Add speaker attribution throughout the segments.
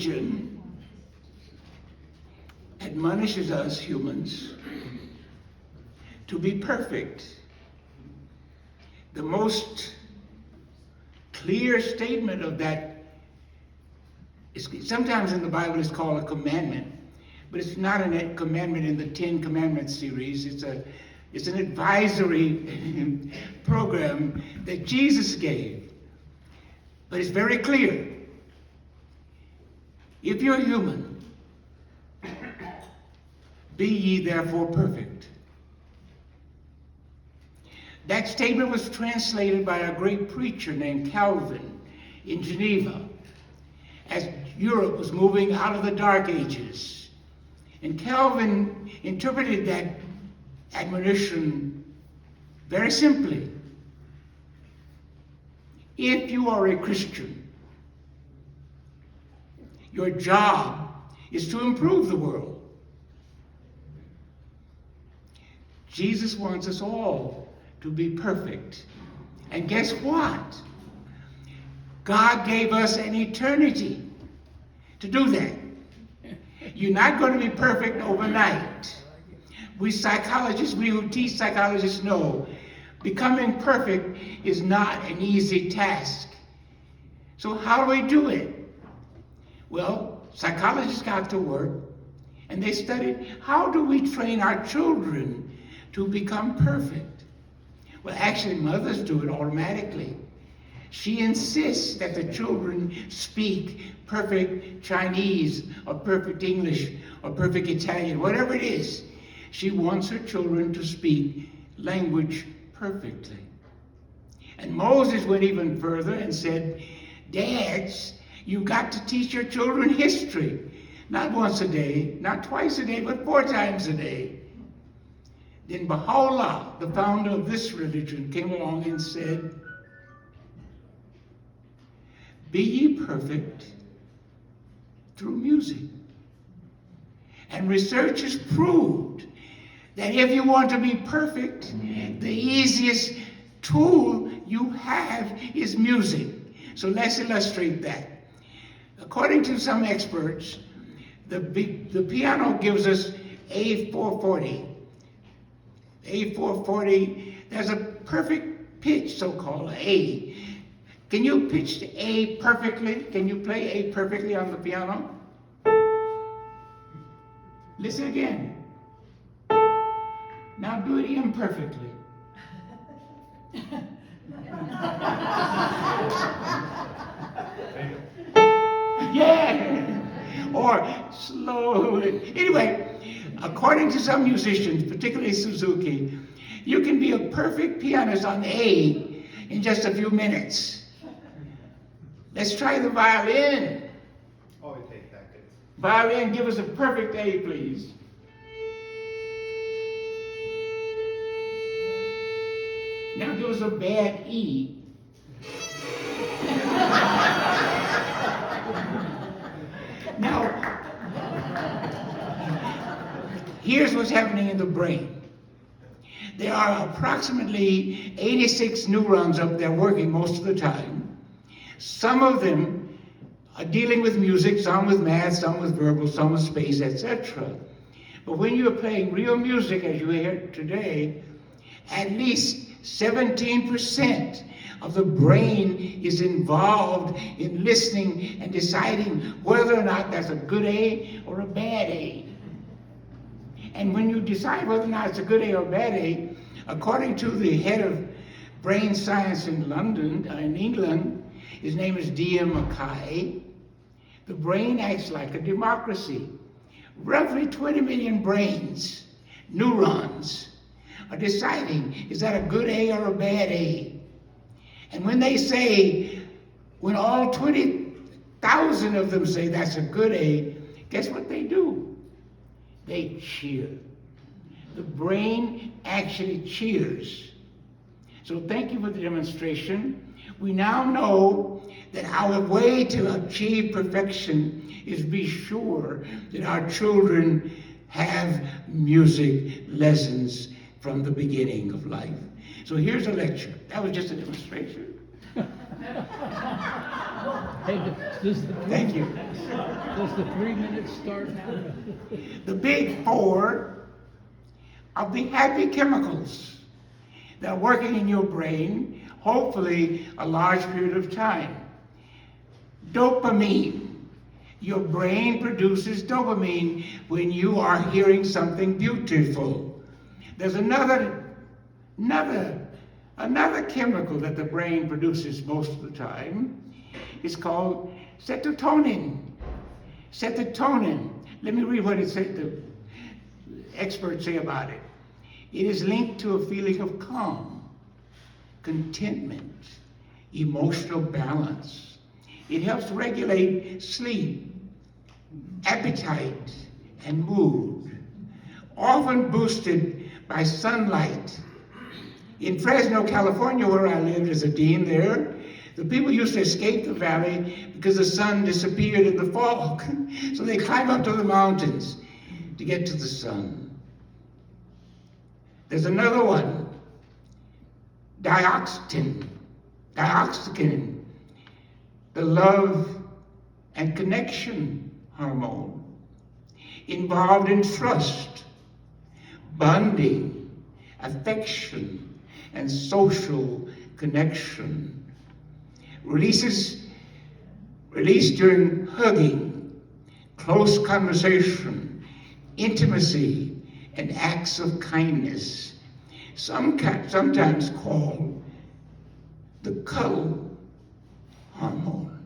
Speaker 1: religion admonishes us humans to be perfect. The most clear statement of that is sometimes in the Bible it's called a commandment, but it's not a commandment in the 10 Commandments series. It's an advisory program that Jesus gave. But it's very clear. If you're human, be ye therefore perfect. That statement was translated by a great preacher named Calvin in Geneva as Europe was moving out of the Dark Ages. And Calvin interpreted that admonition very simply. If you are a Christian, your job is to improve the world. Jesus wants us all to be perfect. And guess what? God gave us an eternity to do that. You're not going to be perfect overnight. We psychologists, we who teach psychologists know becoming perfect is not an easy task. So how do we do it? Well, psychologists got to work and they studied how do we train our children to become perfect. Well, actually, mothers do it automatically. She insists that the children speak perfect Chinese or perfect English or perfect Italian, whatever it is. She wants her children to speak language perfectly. And Moses went even further and said, Dads, you've got to teach your children history. Not once a day, not twice a day, but 4 times a day. Then Baha'u'llah, the founder of this religion, came along and said, be ye perfect through music. And research has proved that if you want to be perfect, the easiest tool you have is music. So let's illustrate that. According to some experts, the piano gives us A440. A440, there's a perfect pitch, so-called A. Can you pitch the A perfectly? Can you play A perfectly on the piano? Listen again. Now do it imperfectly. Yeah! Or slowly. Anyway, according to some musicians, particularly Suzuki, you can be a perfect pianist on A in just a few minutes. Let's try the violin.
Speaker 2: Oh, it takes seconds.
Speaker 1: Violin, give us a perfect A, please. Now give us a bad E. Now, here's what's happening in the brain. There are approximately 86 neurons up there working most of the time. Some of them are dealing with music, some with math, some with verbal, some with space, etc. But when you're playing real music, as you hear today, at least 17% of the brain is involved in listening and deciding whether or not that's a good A or a bad A. And when you decide whether or not it's a good A or a bad A, according to the head of brain science in London, in England, his name is D.M. Mackay, the brain acts like a democracy. Roughly 20 million brains, neurons, are deciding, is that a good A or a bad A? And when they say, when all 20,000 of them say that's a good A, guess what they do? They cheer. The brain actually cheers. So thank you for the demonstration. We now know that our way to achieve perfection is be sure that our children have music lessons from the beginning of life. So here's a lecture. That was just a demonstration.
Speaker 3: Hey, does the
Speaker 1: Thank you.
Speaker 3: Does the 3 minutes start now?
Speaker 1: The big four of the happy chemicals that are working in your brain, hopefully a large period of time. Dopamine. Your brain produces dopamine when you are hearing something beautiful. There's another chemical that the brain produces most of the time. It's called serotonin. Serotonin. Let me read what the experts say about it. It is linked to a feeling of calm, contentment, emotional balance. It helps regulate sleep, appetite, and mood, often boosted by sunlight. In Fresno, California, where I lived as a dean there, the people used to escape the valley because the sun disappeared in the fog. So they climb up to the mountains to get to the sun. There's another one, dioxin, the love and connection hormone, involved in trust, bonding, affection, and social connection. Released during hugging, close conversation, intimacy, and acts of kindness, sometimes called the cuddle hormone.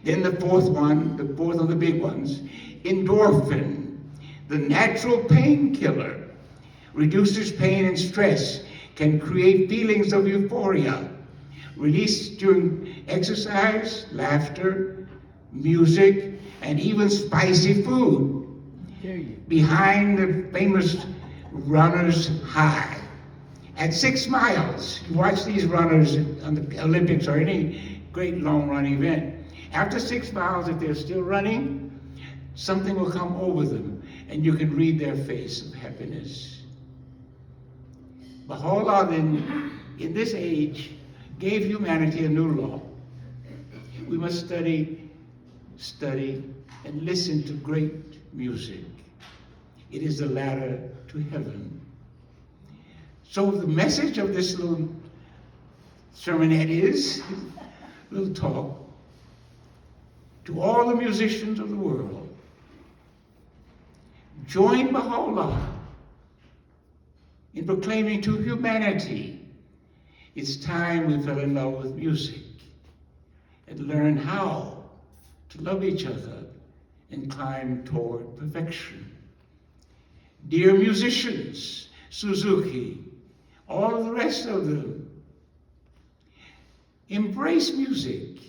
Speaker 1: Then the fourth of the big ones, endorphin, the natural painkiller, reduces pain and stress, can create feelings of euphoria, released during exercise, laughter, music, and even spicy food. Behind the famous runner's high. At 6 miles, you watch these runners on the Olympics or any great long run event. After 6 miles, if they're still running, something will come over them and you can read their face of happiness. Baha'u'llah then, in this age, gave humanity a new law. We must study, and listen to great music. It is the ladder to heaven. So the message of this little sermonette is, little talk, to all the musicians of the world, join Baha'u'llah in proclaiming to humanity, it's time we fell in love with music and learn how to love each other and climb toward perfection. Dear musicians, Suzuki, all of the rest of them, embrace music.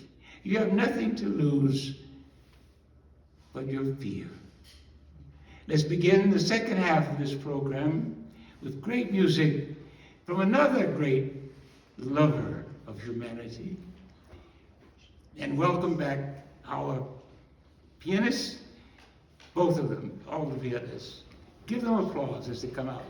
Speaker 1: You have nothing to lose but your fear. Let's begin the second half of this program with great music from another great lover of humanity. And welcome back our pianists, both of them, all the pianists. Give them applause as they come out.